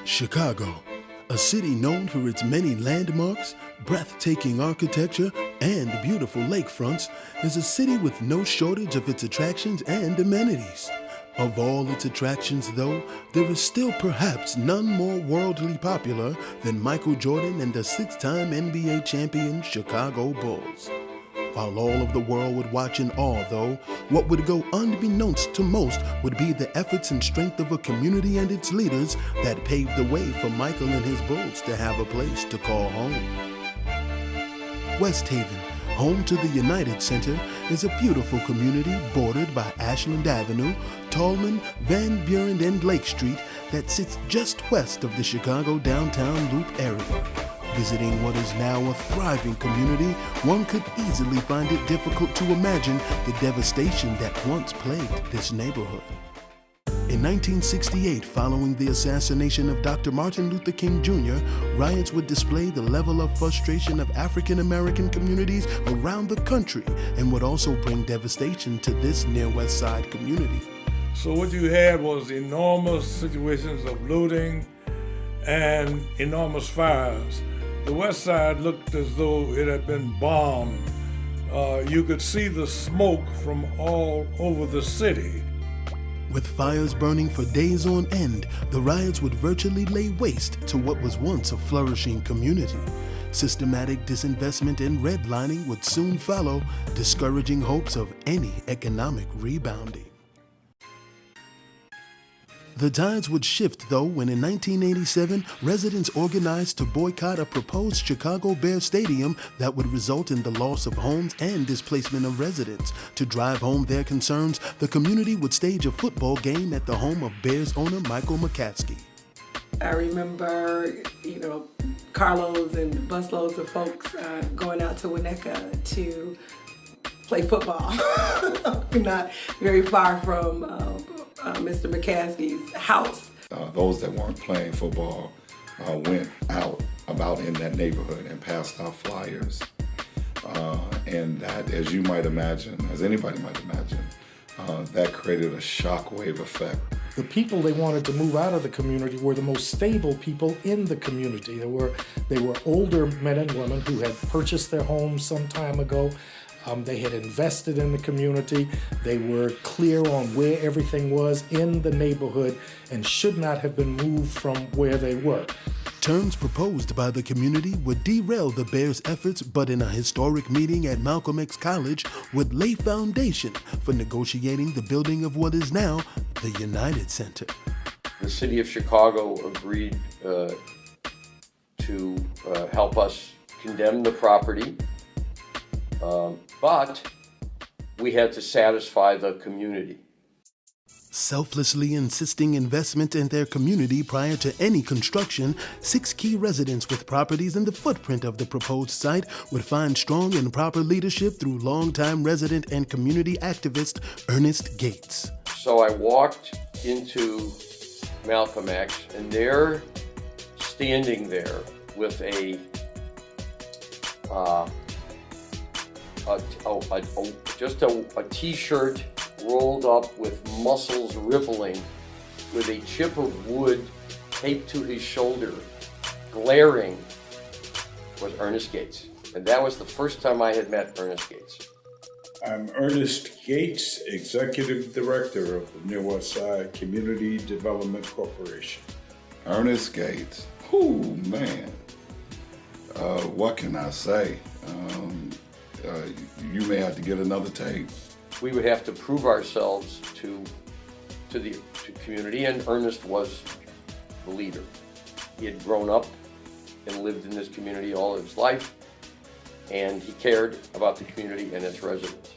Chicago, a city known for its many landmarks, breathtaking architecture, and beautiful lakefronts, is a city with no shortage of its attractions and amenities. Of all its attractions, though, there is still perhaps none more worldly popular than Michael Jordan and the six-time NBA champion Chicago Bulls. While all of the world would watch in awe, though, what would go unbeknownst to most would be the efforts and strength of a community and its leaders that paved the way for Michael and his Bulls to have a place to call home. West Haven, home to the United Center, is a beautiful community bordered by Ashland Avenue, Tallman, Van Buren, and Lake Street that sits just west of the Chicago downtown loop area. Visiting what is now a thriving community, one could easily find it difficult to imagine the devastation that once plagued this neighborhood. In 1968, following the assassination of Dr. Martin Luther King Jr., riots would display the level of frustration of African American communities around the country and would also bring devastation to this Near West Side community. So what you had was enormous situations of looting and enormous fires. The West Side looked as though it had been bombed. You could see the smoke from all over the city. With fires burning for days on end, the riots would virtually lay waste to what was once a flourishing community. Systematic disinvestment and redlining would soon follow, discouraging hopes of any economic rebounding. The tides would shift, though, when in 1987, residents organized to boycott a proposed Chicago Bears stadium that would result in the loss of homes and displacement of residents. To drive home their concerns, the community would stage a football game at the home of Bears owner Michael McCaskey. I remember, Carlos and busloads of folks going out to Winnetka to play football. Not very far from Mr. McCaskey's house. Those that weren't playing football went out about in that neighborhood and passed out flyers. And that, as you might imagine, as anybody might imagine, that created a shockwave effect. The people they wanted to move out of the community were the most stable people in the community. They were older men and women who had purchased their homes some time ago. They had invested in the community. They were clear on where everything was in the neighborhood and should not have been moved from where they were. Terms proposed by the community would derail the Bears' efforts, but in a historic meeting at Malcolm X College would lay foundation for negotiating the building of what is now the United Center. The city of Chicago agreed to help us condemn the property. But we had to satisfy the community. Selflessly insisting investment in their community prior to any construction, 6 key residents with properties in the footprint of the proposed site would find strong and proper leadership through longtime resident and community activist Ernest Gates. So I walked into Malcolm X, and they're standing there with just a t-shirt rolled up with muscles rippling, with a chip of wood taped to his shoulder, glaring, was Ernest Gates. And that was the first time I had met Ernest Gates. I'm Ernest Gates, Executive Director of the Near West Side Community Development Corporation. Ernest Gates, whoo, man, what can I say? You may have to get another tape. We would have to prove ourselves to the community, and Ernest was the leader. He had grown up and lived in this community all his life, and he cared about the community and its residents.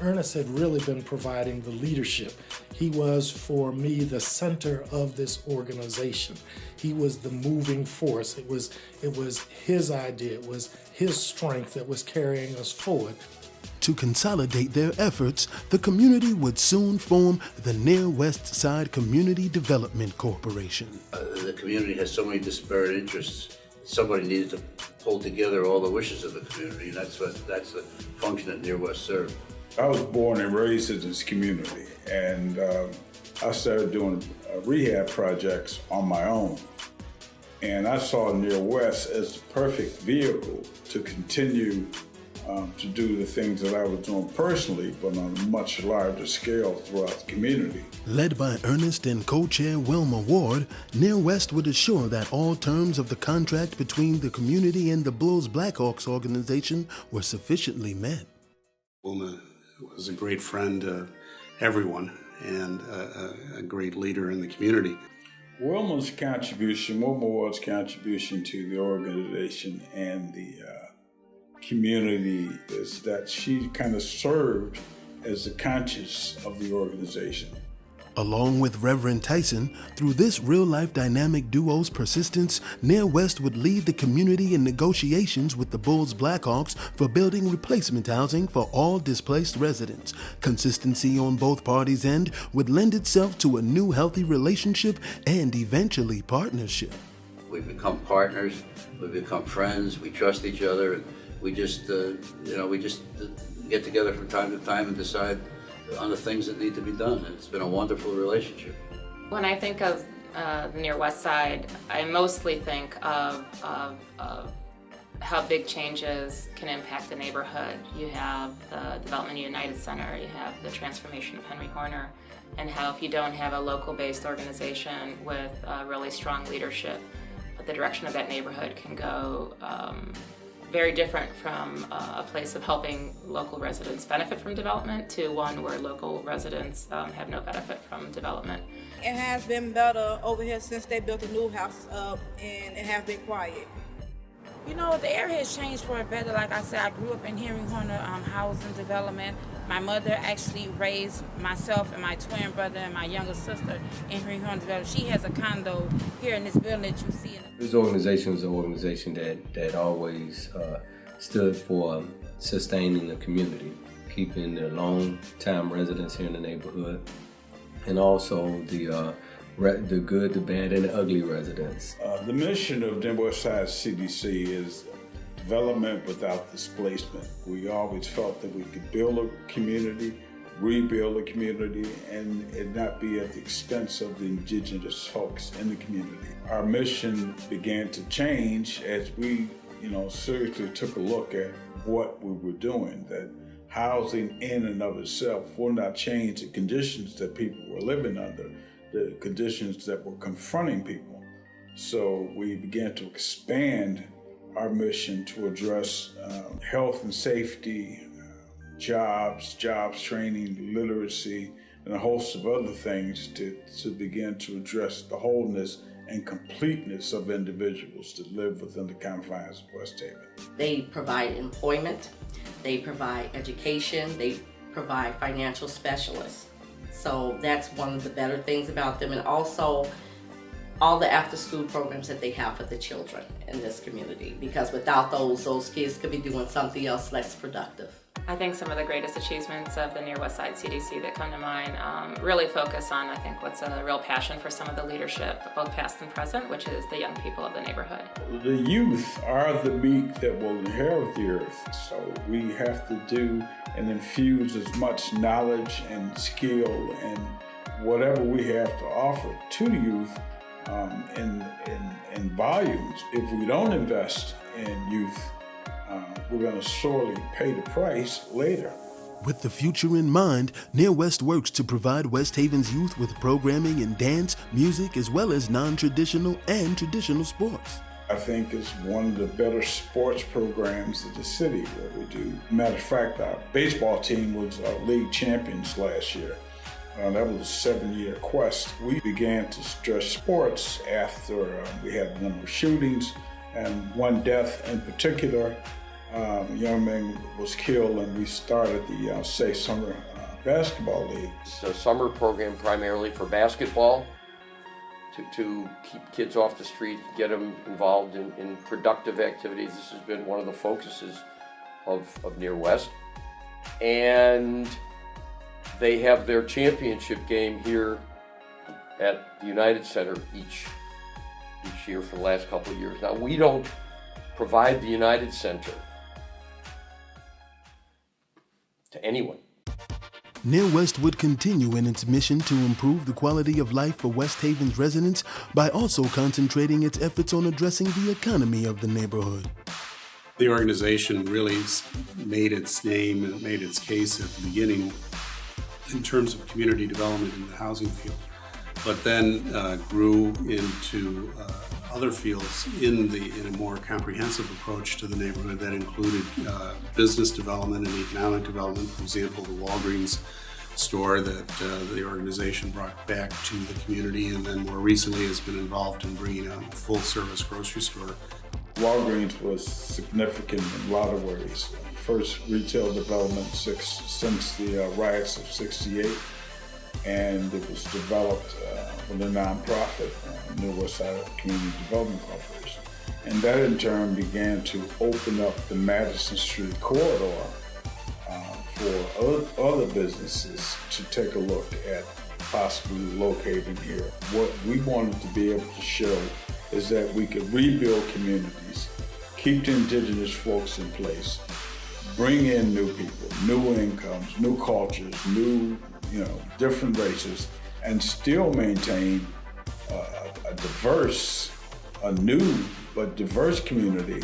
Ernest had really been providing the leadership. He was, for me, the center of this organization. He was the moving force. It was his idea, it was his strength that was carrying us forward. To consolidate their efforts, the community would soon form the Near West Side Community Development Corporation. The community has so many disparate interests. Somebody needed to pull together all the wishes of the community, and that's the function that Near West served. I was born and raised in this community, and I started doing rehab projects on my own. And I saw Near West as the perfect vehicle to continue to do the things that I was doing personally, but on a much larger scale throughout the community. Led by Ernest and co-chair Wilma Ward, Near West would assure that all terms of the contract between the community and the Bulls Blackhawks organization were sufficiently met. Wilma was a great friend to everyone and a great leader in the community. Wilma Ward's contribution to the organization and the community is that she kind of served as the conscience of the organization. Along with Reverend Tyson, through this real-life dynamic duo's persistence, Near West would lead the community in negotiations with the Bulls Blackhawks for building replacement housing for all displaced residents. Consistency on both parties' end would lend itself to a new healthy relationship and eventually partnership. We've become partners, we've become friends, we trust each other. We just, get together from time to time and decide on the things that need to be done. It's been a wonderful relationship. When I think of the Near West Side, I mostly think of how big changes can impact the neighborhood. You have the Development United Center, you have the transformation of Henry Horner, and how if you don't have a local-based organization with really strong leadership, the direction of that neighborhood can go very different from a place of helping local residents benefit from development to one where local residents have no benefit from development. It has been better over here since they built the new houses up, and it has been quiet. You know, the area has changed for the better. Like I said, I grew up in Henry Horner housing development. My mother actually raised myself and my twin brother and my younger sister in Henry Horner development. She has a condo here in this building that you see. This organization is an organization that always stood for sustaining the community, keeping the long-time residents here in the neighborhood, and also the good, the bad, and the ugly residents. The mission of Near West Side CDC is development without displacement. We always felt that we could build a community, rebuild a community, and it not be at the expense of the indigenous folks in the community. Our mission began to change as we, seriously took a look at what we were doing, that housing in and of itself will not change the conditions that people were living under, the conditions that were confronting people. So we began to expand our mission to address health and safety, jobs training, literacy, and a host of other things to begin to address the wholeness and completeness of individuals that live within the confines of West Haven. They provide employment, they provide education, they provide financial specialists. So that's one of the better things about them, and also all the after-school programs that they have for the children in this community, because without those kids could be doing something else less productive. I think some of the greatest achievements of the Near West Side CDC that come to mind really focus on, I think, what's a real passion for some of the leadership, both past and present, which is the young people of the neighborhood. The youth are the meat that will inherit the earth, so we have to do and infuse as much knowledge and skill and whatever we have to offer to the youth in volumes. If we don't invest in youth, we're going to sorely pay the price later. With the future in mind, Near West works to provide West Haven's youth with programming in dance, music, as well as non-traditional and traditional sports. I think it's one of the better sports programs in the city that we do. Matter of fact, our baseball team was league champions last year. That was a 7-year quest. We began to stress sports after we had a number of shootings and one death in particular. A young man was killed, and we started the Safe Summer Basketball League. It's a summer program primarily for basketball to keep kids off the street, get them involved in productive activities. This has been one of the focuses of Near West. And they have their championship game here at the United Center each year for the last couple of years. Now, we don't provide the United Center to anyone. Near West would continue in its mission to improve the quality of life for West Haven's residents by also concentrating its efforts on addressing the economy of the neighborhood. The organization really made its name and made its case at the beginning in terms of community development in the housing field, but then grew into other fields in a more comprehensive approach to the neighborhood that included business development and economic development. For example, the Walgreens store that the organization brought back to the community, and then more recently has been involved in bringing a full-service grocery store. Walgreens was significant in a lot of ways. First retail development since the riots of '68, and it was developed with a nonprofit, Near West Side Community Development Corporation. And that in turn began to open up the Madison Street corridor for other businesses to take a look at possibly locating here. What we wanted to be able to show is that we could rebuild communities, keep the indigenous folks in place, bring in new people, new incomes, new cultures, new, different races, and still maintain a new but diverse community.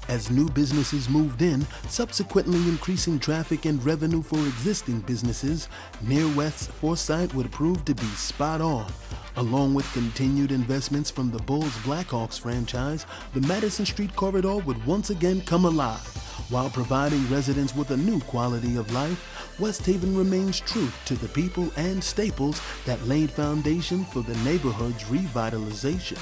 As new businesses moved in, subsequently increasing traffic and revenue for existing businesses, Near West's foresight would prove to be spot on. Along with continued investments from the Bulls Blackhawks franchise, the Madison Street corridor would once again come alive. While providing residents with a new quality of life, West Haven remains true to the people and staples that laid foundation for the neighborhood's revitalization.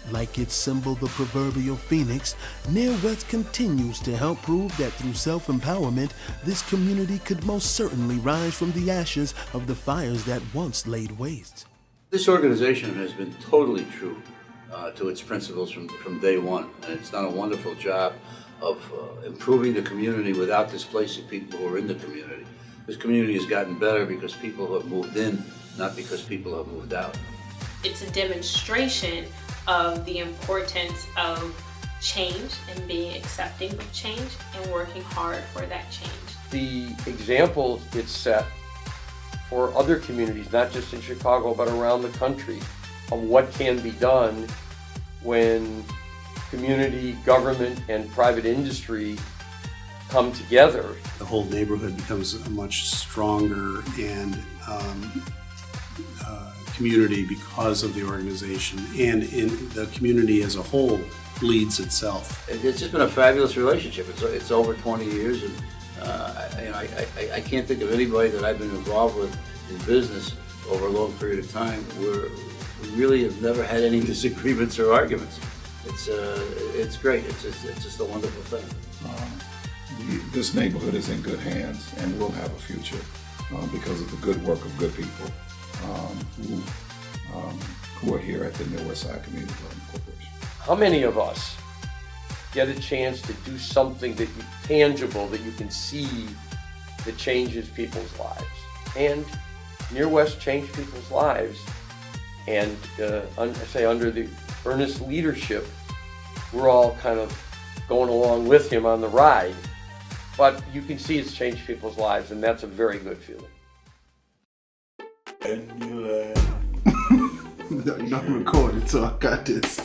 Like its symbol, the proverbial phoenix, Near West continues to help prove that through self-empowerment, this community could most certainly rise from the ashes of the fires that once laid waste. This organization has been totally true to its principles from day one, and it's done a wonderful job of improving the community without displacing people who are in the community. This community has gotten better because people have moved in, not because people have moved out. It's a demonstration of the importance of change and being accepting of change and working hard for that change. The example it's set for other communities, not just in Chicago, but around the country, of what can be done when community, government, and private industry come together. The whole neighborhood becomes a much stronger and community because of the organization, and in the community as a whole leads itself. It's just been a fabulous relationship. It's over 20 years, and I can't think of anybody that I've been involved with in business over a long period of time where we really have never had any disagreements or arguments. It's great. It's just a wonderful thing. This neighborhood is in good hands and will have a future because of the good work of good people who are here at the Near West Side Community Development Corporation. How many of us get a chance to do something that tangible, that you can see, that changes people's lives? And Near West changed people's lives, and under the Ernest leadership, we're all kind of going along with him on the ride. But you can see it's changed people's lives, and that's a very good feeling. I'm recording, so I got this.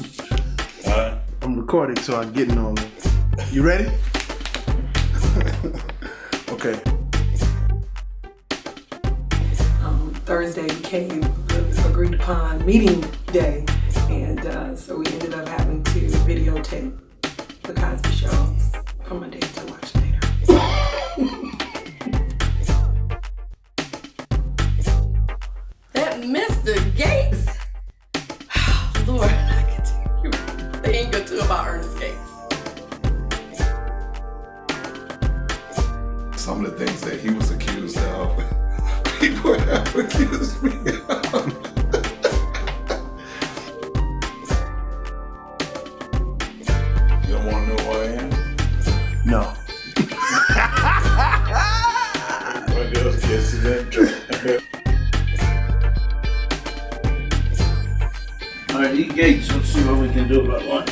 I'm recording, so I'm getting on it. You ready? Okay. Thursday became the agreed upon meeting day, and so we ended up having to videotape the Cosby Show for Monday to watch later. That Mr. Gates? Lord, I continue. They ain't good too about Ernest Gates. Some of the things that he was accused of, people have accused me of. You don't want to know who I am? No. One of those kids in that. All right, eat Gates. Let's see what we can do about lunch.